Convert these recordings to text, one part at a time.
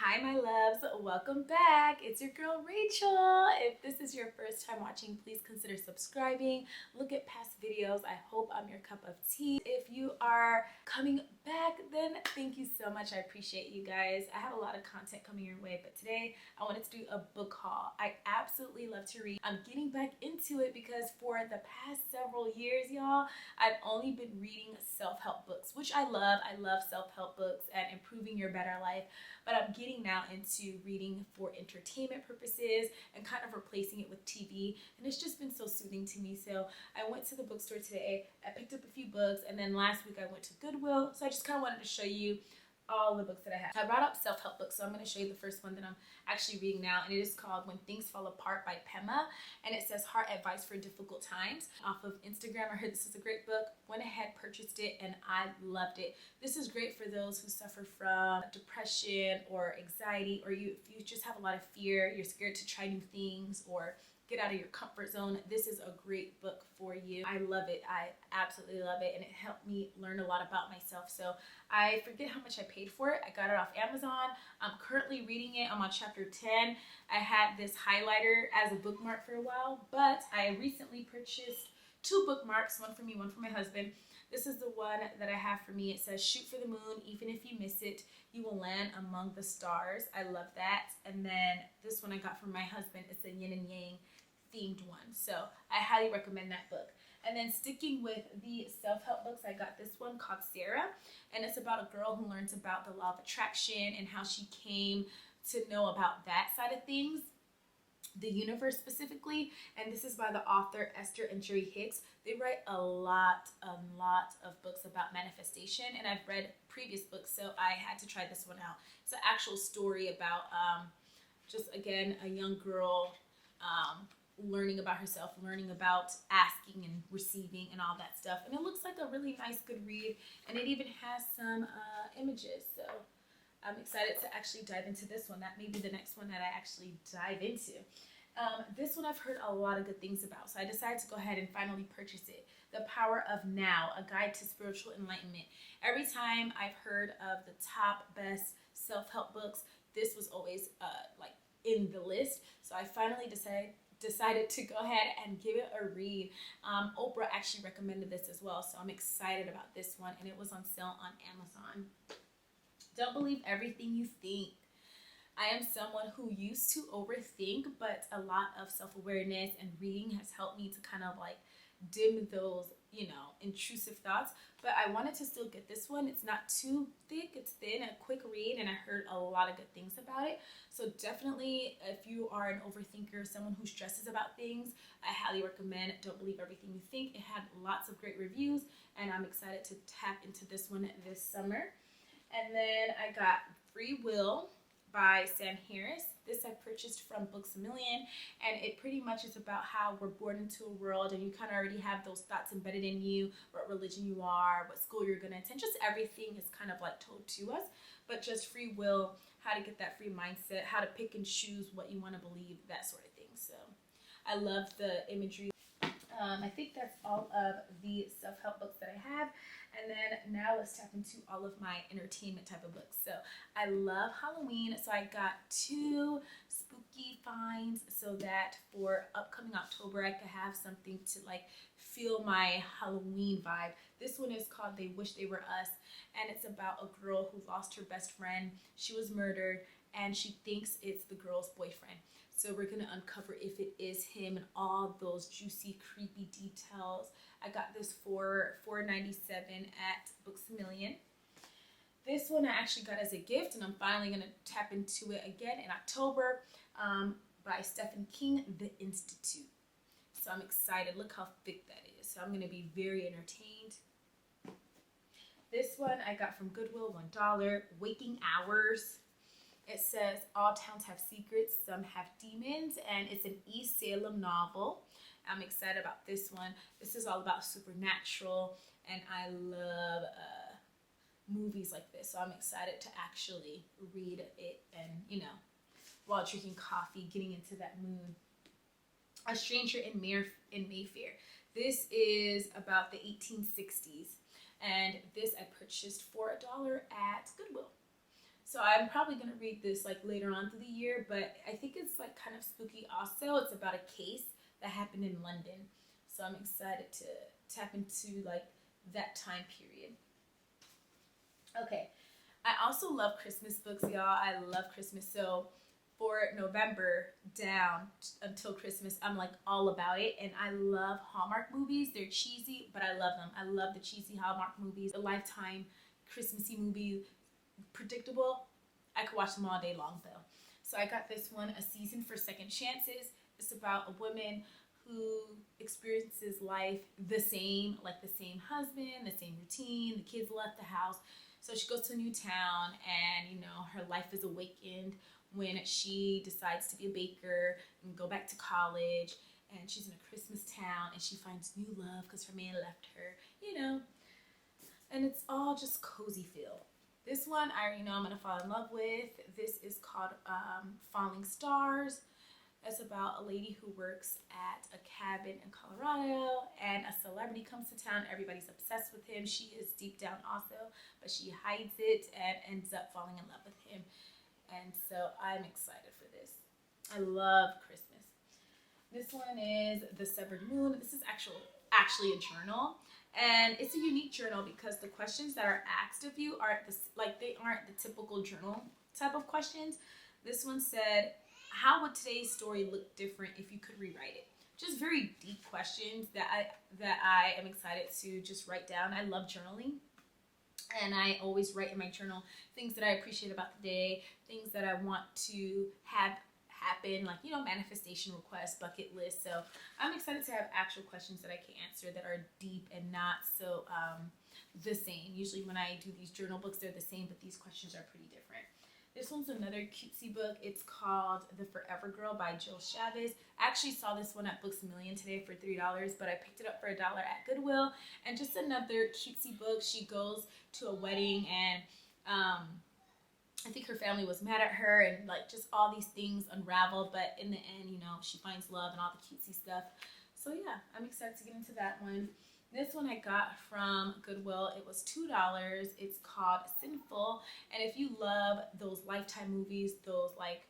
Hi my loves, welcome back. It's your girl Rachel. If this is your first time watching, please consider subscribing. Look at past videos. I hope I'm your cup of tea. If you are coming back, then thank you so much. I appreciate you guys. I have a lot of content coming your way, but today I wanted to do a book haul. I absolutely love to read. I'm getting back into it because for the past several years, y'all, I've only been reading self-help books, which I love. I love self-help books and improving your better life. But I'm getting now into reading for entertainment purposes and kind of replacing it with TV. And it's just been so soothing to me. So I went to the bookstore today. I picked up a few books. And then last week I went to Goodwill. So I just kind of wanted to show you all the books that I have. I brought up self-help books, so I'm going to show you the first one that I'm actually reading now, and it is called When Things Fall Apart by Pema, and it says Heart Advice for Difficult Times. Off of Instagram, I heard this is a great book, went ahead, purchased it, and I loved it. This is great for those who suffer from depression or anxiety, or if you just have a lot of fear, you're scared to try new things, or get out of your comfort zone. This is a great book for you. I love it. I absolutely love it, and it helped me learn a lot about myself. So I forget how much I paid for it. I got it off Amazon. I'm currently reading it. I'm on chapter 10. I had this highlighter as a bookmark for a while, but I recently purchased two bookmarks, one for me, one for my husband. This is the one that I have for me. It says, shoot for the moon, even if you miss it, you will land among the stars. I love that. And then this one I got from my husband. It's a yin and yang themed one. So I highly recommend that book. And then sticking with the self-help books, I got this one called Sarah. And it's about a girl who learns about the law of attraction and how she came to know about that side of things, the universe specifically. And this is by the author Esther and Jerry Hicks. They write a lot of books about manifestation, and I've read previous books, so I had to try this one out. It's an actual story about just again a young girl learning about herself, learning about asking and receiving and all that stuff. And it looks like a really nice, good read, and it even has some images. So I'm excited to actually dive into this one. That may be the next one that I actually dive into. This one I've heard a lot of good things about, so I decided to go ahead and finally purchase it. The Power of Now, A Guide to Spiritual Enlightenment. Every time I've heard of the top best self-help books, this was always like in the list. So I finally decided to go ahead and give it a read. Oprah actually recommended this as well, so I'm excited about this one, and it was on sale on Amazon. Don't believe everything you think. I am someone who used to overthink, but a lot of self-awareness and reading has helped me to kind of like dim those, intrusive thoughts. But I wanted to still get this one. It's not too thick, it's thin, a quick read, and I heard a lot of good things about it. So definitely, if you are an overthinker, someone who stresses about things, I highly recommend Don't Believe Everything You Think. It had lots of great reviews, and I'm excited to tap into this one this summer. And then I got Free Will by Sam Harris. This I purchased from Books A Million, and it pretty much is about how we're born into a world and you kind of already have those thoughts embedded in you, what religion you are, what school you're going to attend. Just everything is kind of like told to us, but just free will, how to get that free mindset, how to pick and choose what you want to believe, that sort of thing. So I love the imagery. I think that's all of the self-help books that I have. And then now let's tap into all of my entertainment type of books. So I love Halloween, so I got two spooky finds so that for upcoming October I could have something to like feel my Halloween vibe. This one is called They Wish They Were Us, and it's about a girl who lost her best friend. She was murdered, and she thinks it's the girl's boyfriend. So we're going to uncover if it is him and all those juicy, creepy details. I got this for $4.97 at Books A Million. This one I actually got as a gift, and I'm finally going to tap into it again in October, by Stephen King, The Institute. So I'm excited. Look how thick that is. So I'm going to be very entertained. This one I got from Goodwill, $1, Waking Hours. It says, all towns have secrets, some have demons, and it's an East Salem novel. I'm excited about this one. This is all about supernatural, and I love movies like this, so I'm excited to actually read it and, while drinking coffee, getting into that mood. A Stranger in Mayfair. This is about the 1860s, and this I purchased for $1 at Goodwill. So I'm probably gonna read this like later on through the year, but I think it's like kind of spooky also. It's about a case that happened in London. So I'm excited to tap into like that time period. Okay. I also love Christmas books, y'all. I love Christmas. So for November down until Christmas, I'm like all about it. And I love Hallmark movies. They're cheesy, but I love them. I love the cheesy Hallmark movies. The Lifetime Christmassy movie, predictable. I could watch them all day long though. So I got this one, A Season for Second Chances. It's about a woman who experiences life the same, like the same husband, the same routine, the kids left the house. So she goes to a new town and, you know, her life is awakened when she decides to be a baker and go back to college. And she's in a Christmas town and she finds new love because her man left her, you know. And it's all just cozy feel. This one I already know I'm going to fall in love with. This is called Falling Stars. It's about a lady who works at a cabin in Colorado and a celebrity comes to town. Everybody's obsessed with him. She is deep down also, but she hides it and ends up falling in love with him. And so I'm excited for this. I love Christmas. This one is The Severed Moon. This is actually a journal. And it's a unique journal because the questions that are asked of you aren't they aren't the typical journal type of questions. This one said, how would today's story look different if you could rewrite it? Just very deep questions that I am excited to just write down. I love journaling. And I always write in my journal things that I appreciate about the day, things that I want to have happen, like, you know, manifestation requests, bucket list. So I'm excited to have actual questions that I can answer that are deep and not so the same. Usually when I do these journal books, they're the same, but these questions are pretty different. This one's another cutesy book. It's called The Forever Girl by Jill Chavez. I actually saw this one at Books A Million today for $3, but I picked it up for $1 at Goodwill. And just another cutesy book. She goes to a wedding and I think her family was mad at her and like just all these things unraveled. But in the end, you know, she finds love and all the cutesy stuff. So yeah, I'm excited to get into that one. This one I got from Goodwill. It was $2. It's called Sinful. And if you love those Lifetime movies, those like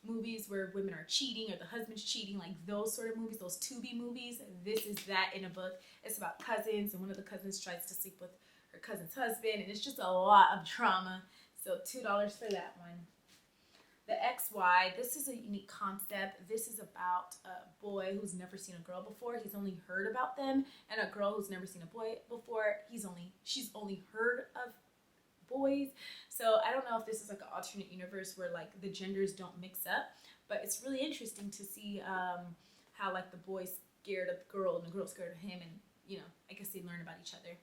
movies where women are cheating or the husband's cheating, like those sort of movies, those Tubi movies, this is that in a book. It's about cousins and one of the cousins tries to sleep with her cousin's husband and it's just a lot of drama. So $2 for that one. The XY, this is a unique concept. This is about a boy who's never seen a girl before. He's only heard about them, and a girl who's never seen a boy before. She's only heard of boys. So I don't know if this is like an alternate universe where like the genders don't mix up, but it's really interesting to see how like the boy's scared of the girl and the girl's scared of him, and you know, I guess they learn about each other.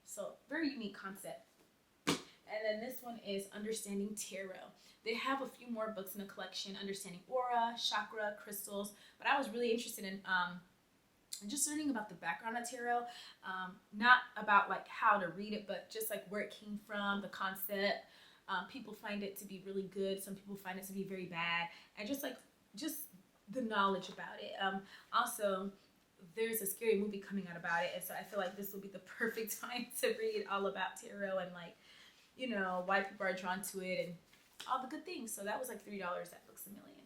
So very unique concept. And then this one is Understanding Tarot. They have a few more books in the collection, Understanding Aura, Chakra, Crystals, but I was really interested in just learning about the background of tarot, not about like how to read it, but just like where it came from, the concept. People find it to be really good. Some people find it to be very bad, and just the knowledge about it. Also, there's a scary movie coming out about it, and so I feel like this will be the perfect time to read all about tarot and like, you know, why people are drawn to it and all the good things. So that was like $3 at Books A Million.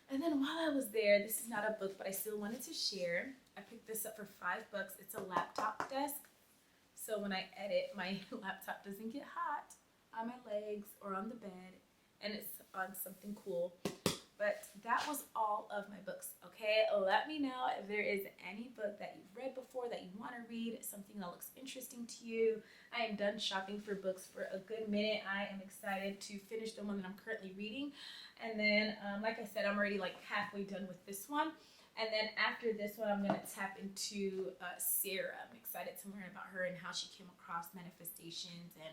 And then while I was there, this is not a book, but I still wanted to share. I picked this up for $5. It's a laptop desk. So when I edit, my laptop doesn't get hot on my legs or on the bed. And it's on something cool. But that was all of my books, okay? Let me know if there is any book that you've read before that you want to read, something that looks interesting to you. I am done shopping for books for a good minute. I am excited to finish the one that I'm currently reading. And then, like I said, I'm already like halfway done with this one. And then after this one, I'm going to tap into Sarah. I'm excited to learn about her and how she came across manifestations and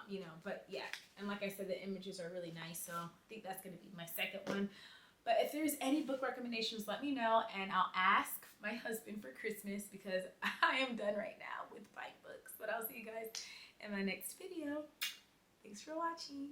you know, but yeah, and like I said, the images are really nice, so I think that's going to be my second one. But if there's any book recommendations, let me know, and I'll ask my husband for Christmas because I am done right now with buying books. But I'll see you guys in my next video. Thanks for watching.